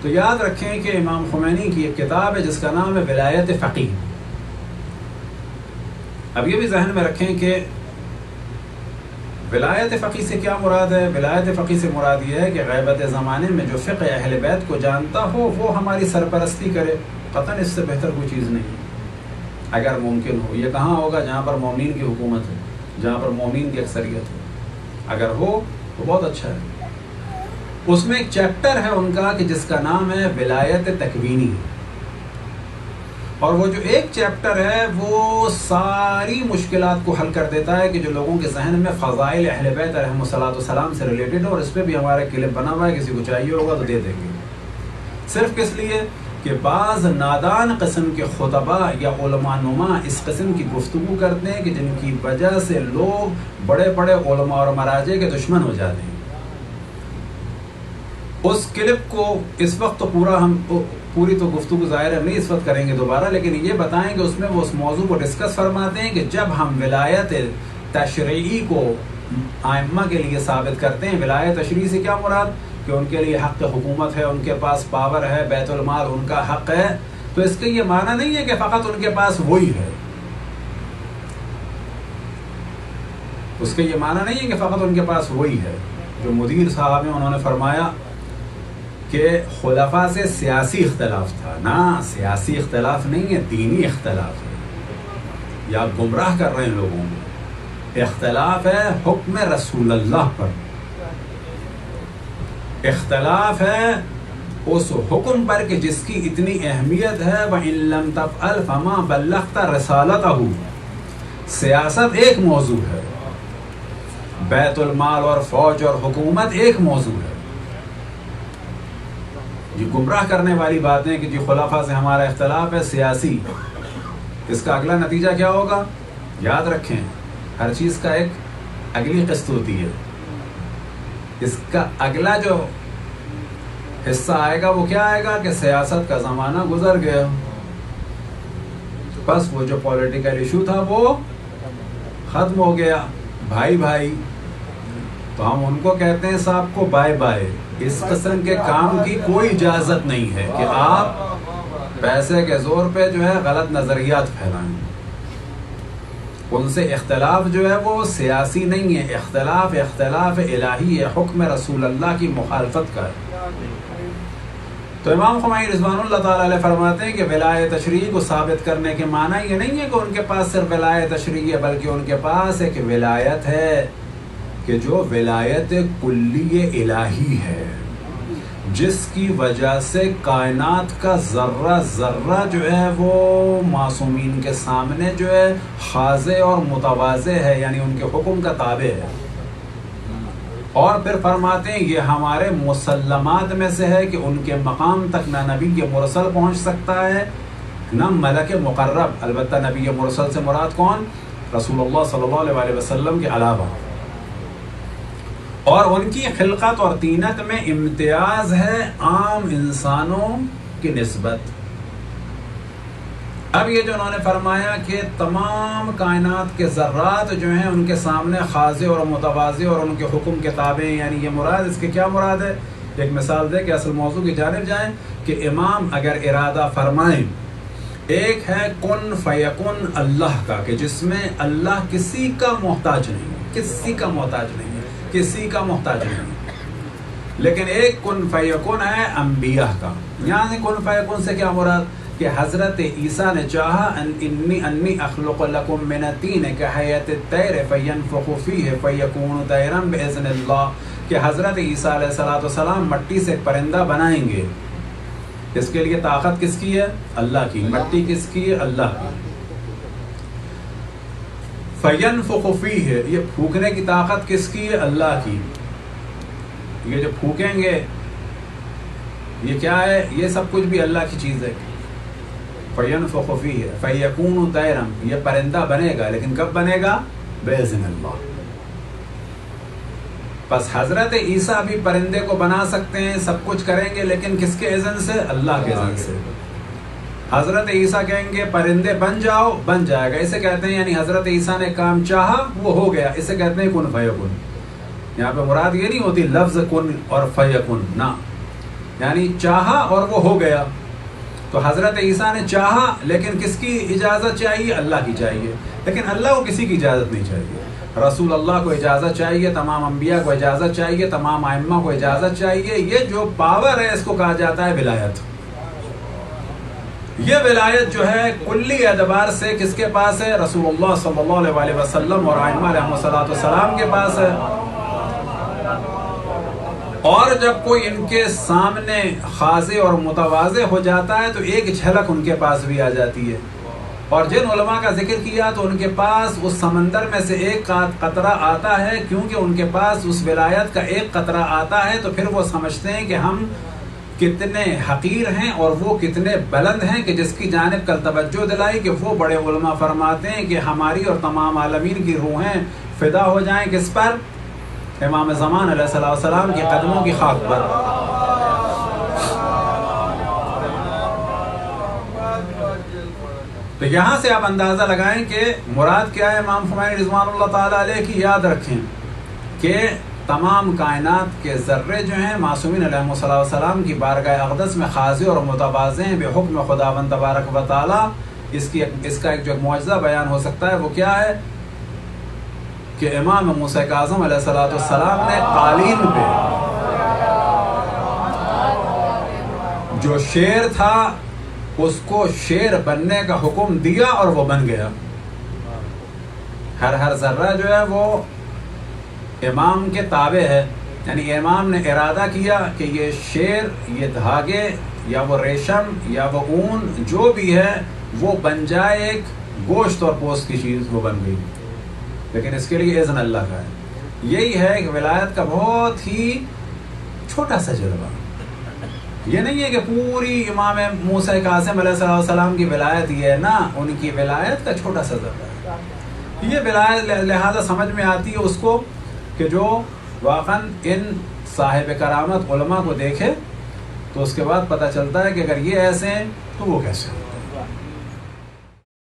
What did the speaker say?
تو یاد رکھیں کہ امام خمینی کی ایک کتاب ہے جس کا نام ہے ولایت فقیہ. اب یہ بھی ذہن میں رکھیں کہ ولایت فقیہ سے کیا مراد ہے. ولایت فقیہ سے مراد یہ ہے کہ غیبت زمانے میں جو فقہ اہل بیت کو جانتا ہو وہ ہماری سرپرستی کرے. قطعاً اس سے بہتر کوئی چیز نہیں اگر ممکن ہو. یہ کہاں ہوگا؟ جہاں پر مومنین کی حکومت ہے، جہاں پر مومنین کی اکثریت ہے. اگر ہو تو بہت اچھا ہے. اس میں ایک چیپٹر ہے ان کا کہ جس کا نام ہے ولایت تکوینی، اور وہ جو ایک چیپٹر ہے وہ ساری مشکلات کو حل کر دیتا ہے کہ جو لوگوں کے ذہن میں فضائل اہل بیت علیہم السلام سے ریلیٹڈ ہے. اور اس پہ بھی ہمارا کلپ بنا ہوا ہے، کسی کو چاہیے ہوگا تو دے دیں گے. صرف کس لیے کہ بعض نادان قسم کے خطباء یا علماء نما اس قسم کی گفتگو کرتے ہیں کہ جن کی وجہ سے لوگ بڑے بڑے علماء اور مراجع کے دشمن ہو جاتے ہیں. اس کلپ کو اس وقت تو پوری تو گفتگو ظاہر ہے نہیں اس وقت کریں گے دوبارہ، لیکن یہ بتائیں کہ اس میں وہ اس موضوع کو ڈسکس فرماتے ہیں کہ جب ہم ولایت تشریعی کو ائمہ کے لیے ثابت کرتے ہیں، ولایت تشریعی سے کیا مراد؟ کہ ان کے لیے حق حکومت ہے، ان کے پاس پاور ہے، بیت المال ان کا حق ہے. تو اس کا یہ معنی نہیں ہے کہ فقط ان کے پاس وہی ہے. اس کا یہ معنی نہیں ہے کہ فقط ان کے پاس وہی ہے. جو مدیر صاحب ہیں انہوں نے فرمایا کہ خلفاء سے سیاسی اختلاف تھا. نا، سیاسی اختلاف نہیں ہے، دینی اختلاف ہے. یا گمراہ کر رہے ہیں لوگوں کو. اختلاف ہے حکم رسول اللہ پر، اختلاف ہے اس حکم پر کہ جس کی اتنی اہمیت ہے. وَإِن لَمْ تَفْعَلْ فَمَا بَلَّغْتَ رِسَالَتَهُ. سیاست ایک موضوع ہے، بیت المال اور فوج اور حکومت ایک موضوع ہے. یہ گمراہ کرنے والی باتیں کہ جی خلفاء سے ہمارا اختلاف ہے سیاسی، اس کا اگلا نتیجہ کیا ہوگا؟ یاد رکھیں، ہر چیز کا ایک اگلی قسط ہوتی ہے. اس کا اگلا جو حصہ آئے گا وہ کیا آئے گا کہ سیاست کا زمانہ گزر گیا، بس وہ جو پولیٹیکل ایشو تھا وہ ختم ہو گیا. بھائی بھائی تو ہم ان کو کہتے ہیں صاحب کو بائے بائے. اس قسم کے کام کی کوئی اجازت نہیں ہے کہ آپ پیسے کے زور پہ جو ہے غلط نظریات پھیلائیں. ان سے اختلاف جو ہے وہ سیاسی نہیں ہے، اختلاف الہی ہے، حکم رسول اللہ کی مخالفت کا ہے. تو امام خمینی رضوان اللہ تعالیٰ علیہ فرماتے ہیں کہ ولایت تشریعی کو ثابت کرنے کے معنی یہ نہیں ہے کہ ان کے پاس صرف ولایت تشریعی ہے، بلکہ ان کے پاس ایک ولایت ہے کہ جو ولایت کلی الہی ہے، جس کی وجہ سے کائنات کا ذرہ ذرہ جو ہے وہ معصومین کے سامنے جو ہے خاضع اور متواضع ہے، یعنی ان کے حکم کا تابع ہے. اور پھر فرماتے ہیں یہ ہمارے مسلمات میں سے ہے کہ ان کے مقام تک نہ نبی مرسل پہنچ سکتا ہے نہ ملک مقرب. البتہ نبی مرسل سے مراد کون؟ رسول اللہ صلی اللہ علیہ وسلم کے علاوہ. اور ان کی خلقت اور طینت میں امتیاز ہے عام انسانوں کی نسبت. اب یہ جو انہوں نے فرمایا کہ تمام کائنات کے ذرات جو ہیں ان کے سامنے خاضع اور متواضع اور ان کے حکم کے تابع، یعنی یہ مراد. اس کے کیا مراد ہے؟ ایک مثال دے کہ اصل موضوع کی جانب جائیں کہ امام اگر ارادہ فرمائیں، ایک ہے کن فیکن اللہ کا کہ جس میں اللہ کسی کا محتاج نہیں ہے، کسی کا محتاج نہیں ہے، کسی کا محتاج نہیں. لیکن ایک کن فیکن ہے انبیاء کا. یعنی کن فیکن سے کیا مراد؟ کہ حضرت عیسیٰ نے چاہا انی اخلق لکم من الطین کحیۃ الطیر فینفخ فیہ فیکون طیرا باذن اللہ، کہ حضرت عیسیٰ علیہ السلام مٹی سے پرندہ بنائیں گے. اس کے لیے طاقت کس کی ہے؟ اللہ کی. مٹی کس کی ہے؟ اللہ کی. فینفخ فیہ، یہ پھونکنے کی طاقت کس کی ہے؟ اللہ کی. یہ جو پھونکیں گے یہ کیا ہے؟ یہ سب کچھ بھی اللہ کی چیز ہے. فینفخ فیہ فیکون طیرا، یہ پرندہ بنے گا، لیکن کب بنے گا؟ باذن اللہ. بس حضرت عیسیٰ بھی پرندے کو بنا سکتے ہیں، سب کچھ کریں گے، لیکن کس کے اذن سے؟ اللہ کے اذن سے. حضرت عیسیٰ کہیں گے پرندے بن جاؤ، بن جائے گا. اسے کہتے ہیں یعنی حضرت عیسیٰ نے کام چاہا وہ ہو گیا. اسے کہتے ہیں کن فیکن. یہاں پہ مراد یہ نہیں ہوتی لفظ کن اور فیکن، نہ، یعنی چاہا اور وہ ہو گیا. تو حضرت عیسیٰ نے چاہا لیکن کس کی اجازت چاہیے؟ اللہ کی چاہیے. لیکن اللہ کو کسی کی اجازت نہیں چاہیے. رسول اللہ کو اجازت چاہیے، تمام انبیاء کو اجازت چاہیے، تمام ائمہ کو اجازت چاہیے. یہ جو پاور ہے اس کو کہا جاتا ہے ولایت. یہ ولایت جو ہے کلی اعتبار سے کس کے پاس ہے؟ رسول اللہ صلی اللہ علیہ وسلم اور ائمہ علیہ الصلوۃ والسلام کے پاس ہے. اور جب کوئی ان کے سامنے خاضع اور متواضع ہو جاتا ہے تو ایک جھلک ان کے پاس بھی آ جاتی ہے. اور جن علماء کا ذکر کیا تو ان کے پاس اس سمندر میں سے ایک قطرہ آتا ہے، کیونکہ ان کے پاس اس ولایت کا ایک قطرہ آتا ہے تو پھر وہ سمجھتے ہیں کہ ہم کتنے حقیر ہیں اور وہ کتنے بلند ہیں کہ جس کی جانب کل توجہ دلائی کہ وہ بڑے علماء فرماتے ہیں کہ ہماری اور تمام عالمین کی روحیں فدا ہو جائیں کس پر؟ امام زمان علیہ السلام کے قدموں کی خاک پر. تو یہاں سے آپ اندازہ لگائیں کہ مراد کیا ہے امام خمینی رضوان اللہ تعالیٰ علیہ کی. یاد رکھیں کہ تمام کائنات کے ذرے جو ہیں معصومین علیہ السلام کی بارگاہ اقدس میں خاضع اور متواضع ہیں بے حکم خداوند تبارک و تعالیٰ. اس کا ایک جو معجزہ بیان ہو سکتا ہے وہ کیا ہے کہ امام موسیٰ کاظم علیہ السلام نے قالین پہ جو شیر تھا اس کو شیر بننے کا حکم دیا اور وہ بن گیا. ہر ذرہ جو ہے وہ امام کے تابع ہے. یعنی امام نے ارادہ کیا کہ یہ شیر، یہ دھاگے یا وہ ریشم یا وہ اون جو بھی ہے وہ بن جائے، ایک گوشت اور پوست کی چیز وہ بن گئی. لیکن اس کے لیے اذن اللہ کا ہے. یہی ہے کہ ولایت کا بہت ہی چھوٹا سا جذبہ. یہ نہیں ہے کہ پوری امام موسیٰ کاظم علیہ السلام کی ولایت یہ ہے نا، ان کی ولایت کا چھوٹا سا ذرہ ہے. یہ ولایت لہذا سمجھ میں آتی ہے اس کو کہ جو واقعاً ان صاحب کرامت علماء کو دیکھے تو اس کے بعد پتہ چلتا ہے کہ اگر یہ ایسے ہیں تو وہ کیسے ہیں.